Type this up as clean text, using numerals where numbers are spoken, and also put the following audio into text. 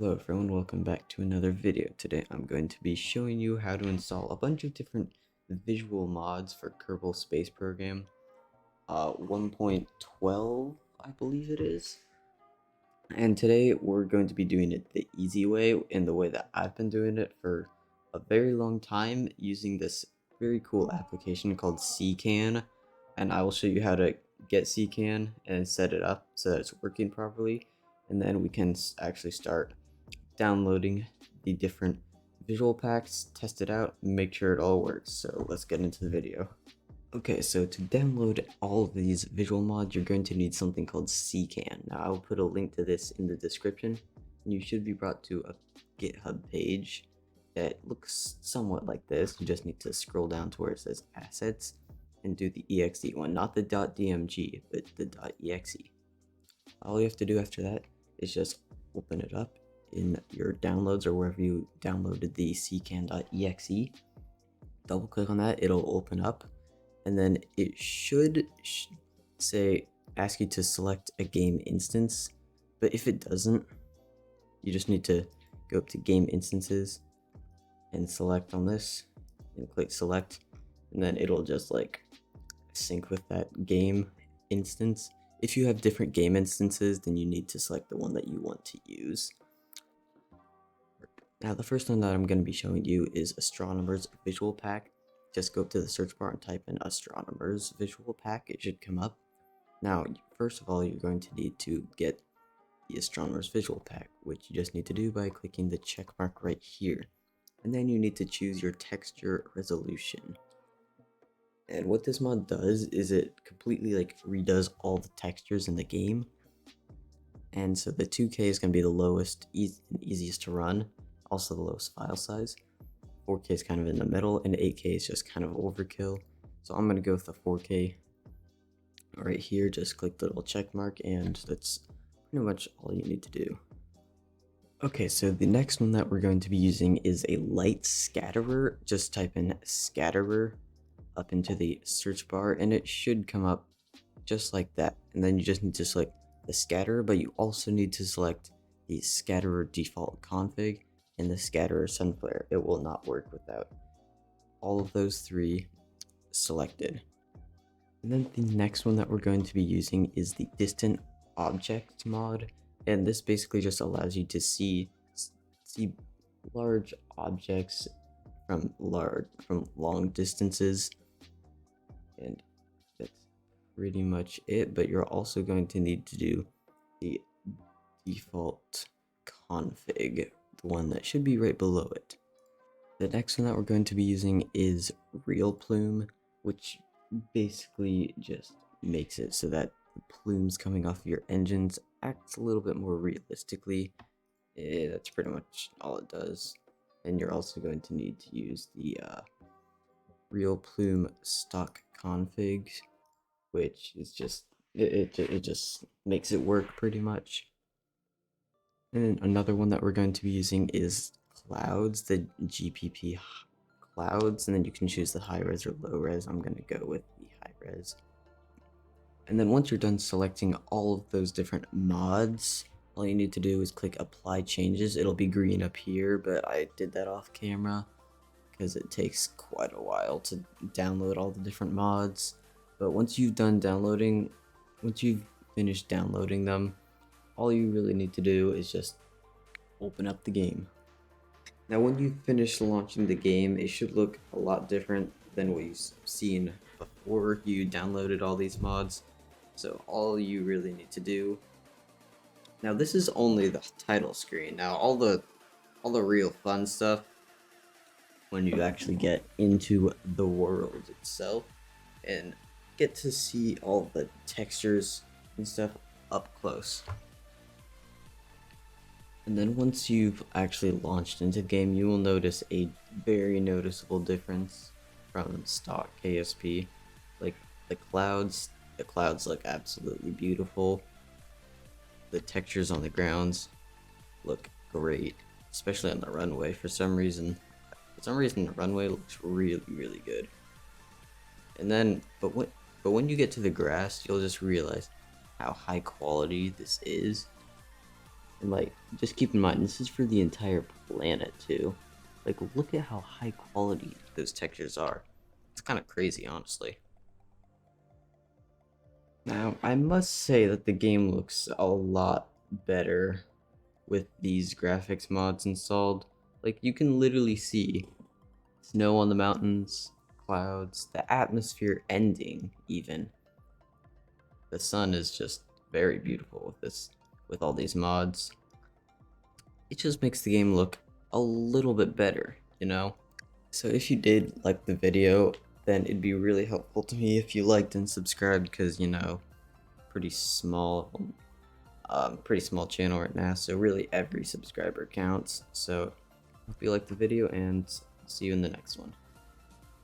Hello everyone, welcome back to another video. Today I'm going to be showing you how to install a bunch of different visual mods for Kerbal Space Program 1.12 I believe it is. And today we're going to be doing it the easy way, in the way that I've been doing it for a very long time, using this very cool application called Ckan. And I will show you how to get Ckan and set it up so that it's working properly, and then we can actually start downloading the different visual packs, test it out, make sure it all works. So let's get into the video. Okay, so to download all of these visual mods, you're going to need something called Ckan. Now I'll put a link to this in the description, and you should be brought to a GitHub page that looks somewhat like this. You just need to scroll down to where it says assets and do the exe one, not the .dmg, but the .exe. All you have to do after that is just open it up in your downloads or wherever you downloaded the ckan.exe. Double click on that, it'll open up, and then it should ask you to select a game instance. But if it doesn't, you just need to go up to game instances and select on this and click select, and then it'll just like sync with that game instance. If you have different game instances, then you need to select the one that you want to use. Now the first one that I'm going to be showing you is Astronomer's Visual Pack. Just go up to the search bar and type in Astronomer's Visual Pack. It should come up. Now, first of all, you're going to need to get the Astronomer's Visual Pack, which you just need to do by clicking the check mark right here. And then you need to choose your texture resolution. And what this mod does is it completely redoes all the textures in the game. And so the 2K is going to be the lowest and easiest to run, also the lowest file size. 4K is kind of in the middle, and 8K is just kind of overkill. So I'm going to go with the 4K. Right here, just click the little check mark, and that's pretty much all you need to do. Okay, so the next one that we're going to be using is a light scatterer. Just type in scatterer up into the search bar, and it should come up just like that. And then you just need to select the scatterer, but you also need to select the scatterer default config and the scatterer sun flare. It will not work without all of those three selected. And then the next one that we're going to be using is the distant object mod, and this basically just allows you to see large objects from long distances, and that's pretty much it. But you're also going to need to do the default config, the one that should be right below it. The next one that we're going to be using is Real Plume, which basically just makes it so that the plumes coming off of your engines acts a little bit more realistically. That's pretty much all it does. And you're also going to need to use the Real Plume stock config, which is just it just makes it work pretty much. And then another one that we're going to be using is clouds, the GPP clouds, and then you can choose the high res or low res. I'm going to go with the high res. And then once you're done selecting all of those different mods, all you need to do is click apply changes. It'll be green up here, but I did that off camera because it takes quite a while to download all the different mods. But once you've finished downloading them, all you really need to do is just open up the game. Now when you finish launching the game, it should look a lot different than what you've seen before you downloaded all these mods. So all you really need to do, now this is only the title screen. Now all the real fun stuff, when you actually get into the world itself and get to see all the textures and stuff up close. And then once you've actually launched into the game, you will notice a very noticeable difference from stock KSP. Like the clouds look absolutely beautiful. The textures on the grounds look great, especially on the runway. For some reason the runway looks really good. And then but when you get to the grass, you'll just realize how high quality this is. And like, just keep in mind, this is for the entire planet too. Like, look at how high quality those textures are. It's kind of crazy, honestly. Now, I must say that the game looks a lot better with these graphics mods installed. Like, you can literally see snow on the mountains, clouds, the atmosphere ending, even. The sun is just very beautiful with this, with all these mods. It just makes the game look a little bit better, you know? So if you did like the video, then it'd be really helpful to me if you liked and subscribed, because, you know, pretty small pretty small channel right now, so really every subscriber counts. So hope you liked the video, and see you in the next one.